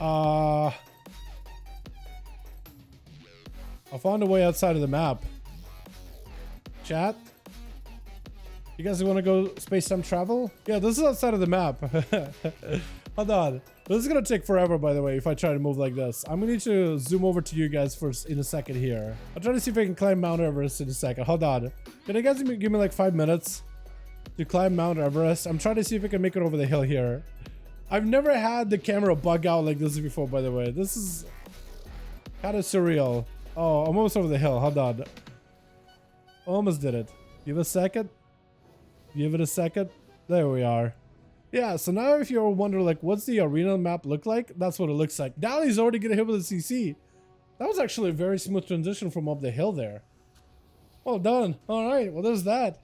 I found a way outside of the map. Chat? You guys want to go space-time travel? Yeah, this is outside of the map. Hold on. This is gonna take forever, by the way, if I try to move like this. I'm gonna need to zoom over to you guys first in a second here. I'll try to see if I can climb Mount Everest in a second. Hold on. Can you guys give me like 5 minutes to climb Mount Everest? I'm trying to see if I can make it over the hill here. I've never had the camera bug out like this before, by the way. This is kind of surreal. Oh, I'm almost over the hill. Hold on. Almost did it. Give it a second. Give it a second. There we are. Yeah, so now if you're wondering, like, what's the arena map look like? That's what it looks like. Dali's already getting hit with a CC. That was actually a very smooth transition from up the hill there. Well done. All right, well, there's that.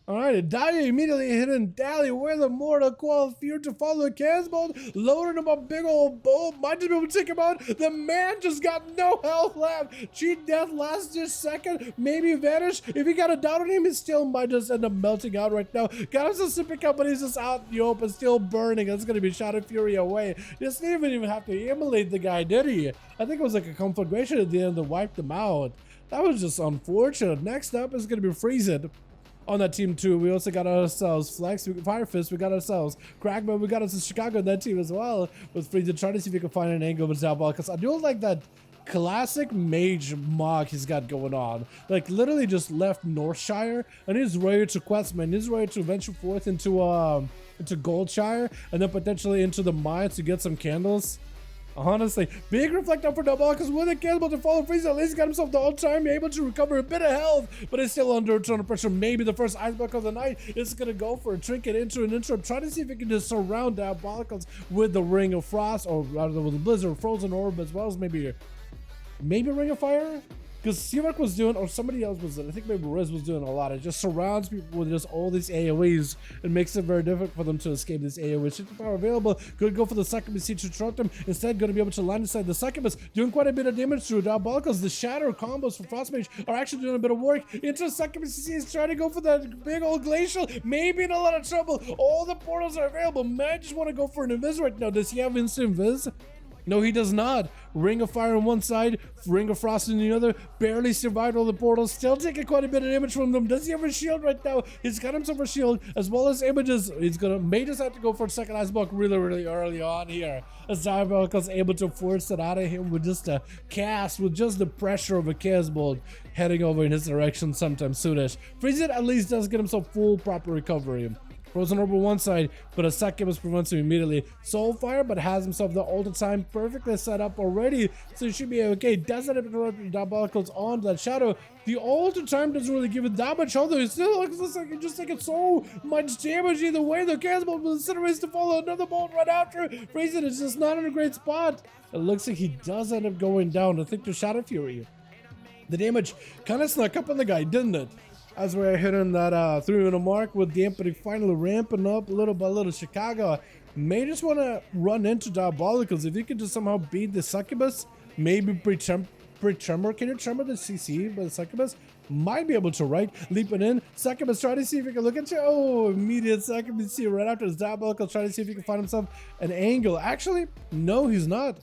All right, Dali immediately hitting Dali with a mortal coil, fear to follow Casbolt, loading him a big old bolt, might just be able to take him out. The man just got no health left. Cheat death lasts just a second, maybe vanish. If he got a down on him, he still might just end up melting out right now. Got him some sipping companies just out in the open, still burning. That's gonna be shot of fury away. Just didn't even have to immolate the guy, did he? I think it was like a conflagration at the end that wiped him out. That was just unfortunate. Next up is gonna be Freezed. On that team too, we also got ourselves Flex, Firefist, we got ourselves Crackman, we got us in Chicago on that team as well. With Freezer trying to see if we can find an angle with Zabal, because I do like that classic mage mock he's got going on. Like literally just left Northshire and he's ready to quest, man. He's ready to venture forth into Goldshire and then potentially into the mines to get some candles. Honestly, big reflect up for Double because with a candle to follow Freeze, at least got himself the whole time, able to recover a bit of health, but he's still under a ton of pressure. Maybe the first ice block of the night is gonna go for a trinket into an interrupt, try to see if he can just surround Diabolicals with the Ring of Frost, or rather with the Blizzard Frozen Orb, as well as maybe Ring of Fire. Because Seamark was doing, or somebody else was doing, I think maybe Riz was doing a lot. It just surrounds people with just all these AoEs. It makes it very difficult for them to escape this AoE. Shifting power available. Could go for the Succubus to interrupt them. Instead, going to be able to land inside the Succubus, doing quite a bit of damage to Diabolicals. The Shatter combos for Frostmage are actually doing a bit of work. Into Succubus, he's trying to go for that big old Glacial. Maybe in a lot of trouble. All the portals are available. Man, just want to go for an Invis right now. Does he have instant Invis? No, he does not. Ring of Fire on one side, Ring of Frost on the other. Barely survived all the portals. Still taking quite a bit of damage from them. Does he have a shield right now? He's got himself a shield as well as images. He's gonna may just have to go for a second ice block really early on here. As Diabolical's able to force it out of him with just a cast, with just the pressure of a Casbolt heading over in his direction sometime soonish. Freeze at least does get himself full proper recovery. Frozen Orb on one side, but a Succubus prevents him immediately. Soulfire, but has himself the Ultra Time perfectly set up already, so he should be okay. Doesn't have to interrupt Diabolicals onto that Shadow. The Ultra Time doesn't really give it that much, although it still looks like it just taking so much damage either way. The Casbolt will incinerates to follow another bolt right after. Freezing is just not in a great spot. It looks like he does end up going down. I think to Shadow Fury. The damage kind of snuck up on the guy, didn't it? As we're hitting that 3-minute mark with the Empathy finally ramping up little by little, Chicago may just want to run into Diabolicals. If you could just somehow beat the Succubus, maybe pre-tremor. Can you tremor the CC by the Succubus? Might be able to, right? Leaping in. Succubus trying to see if he can look at you. Oh, immediate Succubus see right after his Diabolical trying to see if he can find himself an angle. Actually, no, he's not.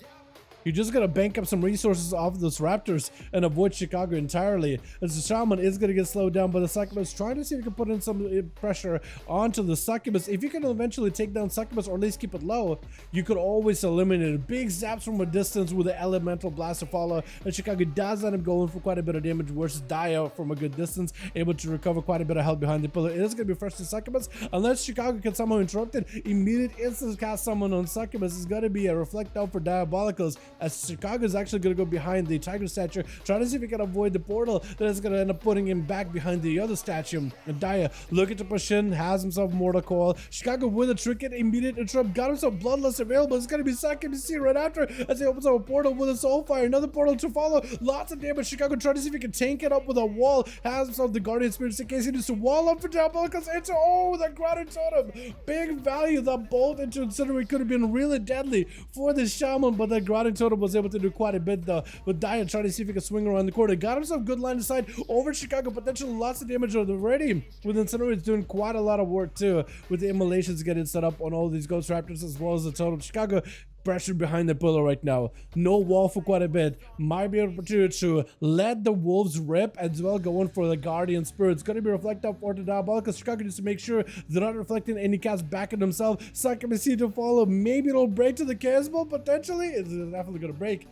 You just gotta bank up some resources off of those Raptors and avoid Chicago entirely. As the Shaman is gonna get slowed down by the Succubus, trying to see if you can put in some pressure onto the Succubus. If you can eventually take down Succubus or at least keep it low, you could always eliminate it. Big zaps from a distance with the Elemental Blast to follow, and Chicago does end up going for quite a bit of damage versus Dia from a good distance, able to recover quite a bit of health behind the pillar. It is gonna be first to Succubus, unless Chicago can somehow interrupt it. Immediate instant cast summon on Succubus is gonna be a reflect out for Diabolicals, as Chicago is actually going to go behind the Tiger statue, trying to see if he can avoid the portal that is going to end up putting him back behind the other statue. And Dia looking to push in, has himself Mortal Coil. Chicago with a trinket, immediate interrupt, got himself Bloodlust available. It's going to be Succubus right after as he opens up a portal with a Soulfire, another portal to follow. Lots of damage. Chicago trying to see if he can tank it up with a wall, has himself the Guardian Spirit in case he needs to wall up for Diabolicals into, oh, the Grounded Totem. Big value. The bolt into Incinerate could have been really deadly for the Shaman, but the Grounded Totem was able to do quite a bit though, with Dia trying to see if he can swing around the corner. Got himself good line of sight over Chicago, potentially lots of damage already, with Incinerate doing quite a lot of work too, with the immolations getting set up on all these Ghost Raptors as well as the totem. Chicago pressured behind the pillar right now. No wall for quite a bit. Might be an opportunity to let the wolves rip as well, going for the guardian spirit. It's going to be reflected for the diabolical struggling just to make sure they're not reflecting any cast back at themselves. Succamacy to follow. Maybe it'll break to the Casball potentially. It's definitely going to break.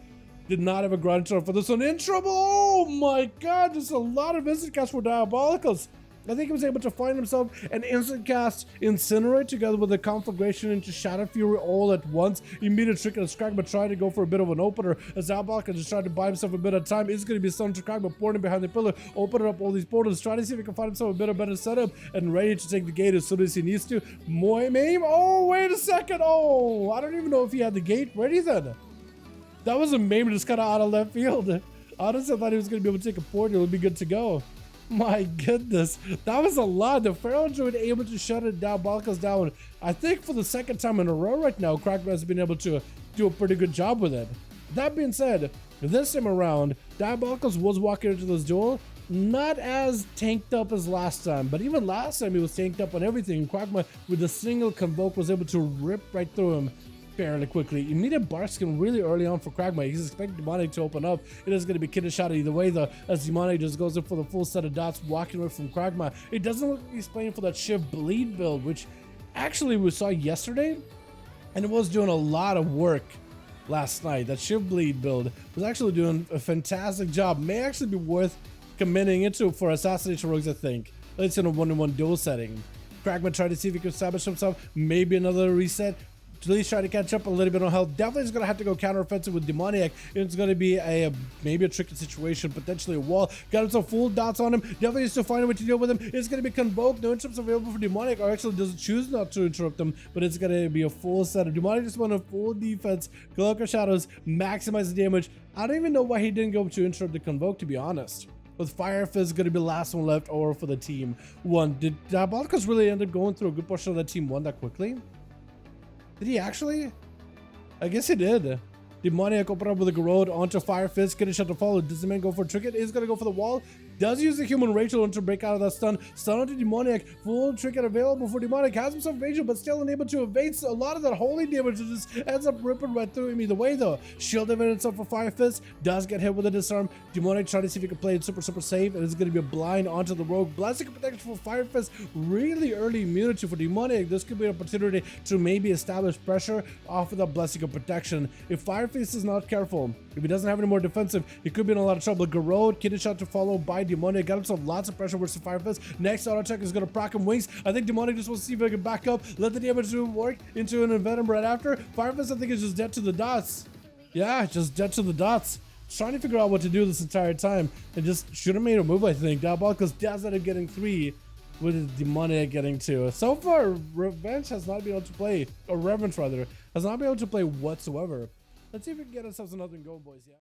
Did not have a ground turn for this one. In trouble. Oh my god, there's a lot of instant cast for diabolicals. I think he was able to find himself an instant cast Incinerate together with the conflagration into Shadow Fury all at once. Immediate trick and Scragma trying to go for a bit of an opener as Diabolical just trying to buy himself a bit of time. It's going to be stunned to Scragma, porting behind the pillar, opening up all these portals, trying to see if he can find himself a bit of better setup and ready to take the gate as soon as he needs to. Maim. Oh, wait a second. Oh, I don't even know if he had the gate ready then. That was a maim just kind of out of left field. Honestly, I thought he was going to be able to take a port and it would be good to go. My goodness, that was a lot. The Feral Druid able to shut it down, Diabolicals down. I think for the second time in a row right now, Crackman has been able to do a pretty good job with it. That being said, this time around, Diabolicals was walking into this duel not as tanked up as last time, but even last time he was tanked up on everything. Quagma with a single convoke was able to rip right through him fairly quickly. Immediate bar skin really early on for Kragma. He's expecting Demonic to open up. It is going to be Kidda shot either way though, as Demonic just goes in for the full set of dots, walking away from Kragma. It doesn't look like he's playing for that Shiv Bleed build, which actually we saw yesterday, and it was doing a lot of work last night. That Shiv Bleed build was actually doing a fantastic job. May actually be worth committing into for Assassination rogues, I think. It's in a 1-on-1 duel setting. Kragma tried to see if he could establish himself. Maybe another reset. To at least try to catch up a little bit on health. Definitely is going to have to go counter-offensive with Demoniac. It's going to be a maybe a tricky situation, potentially a wall. Got himself full dots on him. Definitely is still finding a way to deal with him. It's going to be Convoke. No interrupts available for Demoniac, or actually doesn't choose not to interrupt them, but it's going to be a full set of Demoniac. Just went a full defense. Cloak of Shadows, maximize the damage. I don't even know why he didn't go to interrupt the Convoke, to be honest. With Fire Fist going to be the last one left over for the team one. Did Diabolicals really end up going through a good portion of that team one that quickly? Did he actually? I guess he did. Demoniac open up with a Garrod onto Fire Fist, get a shot to follow. Does the man go for a trinket? He's gonna go for the wall. Does use the human Rachel to break out of that stun. Stun onto Demoniac. Full trinket available for Demoniac. Has himself Rachel, but still unable to evade a lot of that holy damage. Just ends up ripping right through him either way though. Shield event itself for Fire Fist. Does get hit with a disarm. Demoniac trying to see if he can play it super safe. And it's gonna be a blind onto the rogue. Blessing protection for Fire Fist. Really early immunity for Demoniac. This could be an opportunity to maybe establish pressure off of the Blessing of Protection. If Fire Fist is not careful, if he doesn't have any more defensive, he could be in a lot of trouble. Garrod, Kidda shot to follow by Demoniac. Got himself lots of pressure versus Fire Fist. Next auto check is going to proc him wings. I think Demonic just wants to see if he can back up, let the damage do work into an Envenom right after. Fire Fist, I think, is just dead to the dots. Yeah, just dead to the dots. Trying to figure out what to do this entire time, and just should have made a move, I think. Diabolicals does end up getting 3 with Demoniac getting 2. So far, Revenge has not been able to play, or Reverence rather, has not been able to play whatsoever. Let's see if we can get ourselves another one going, boys. Yeah.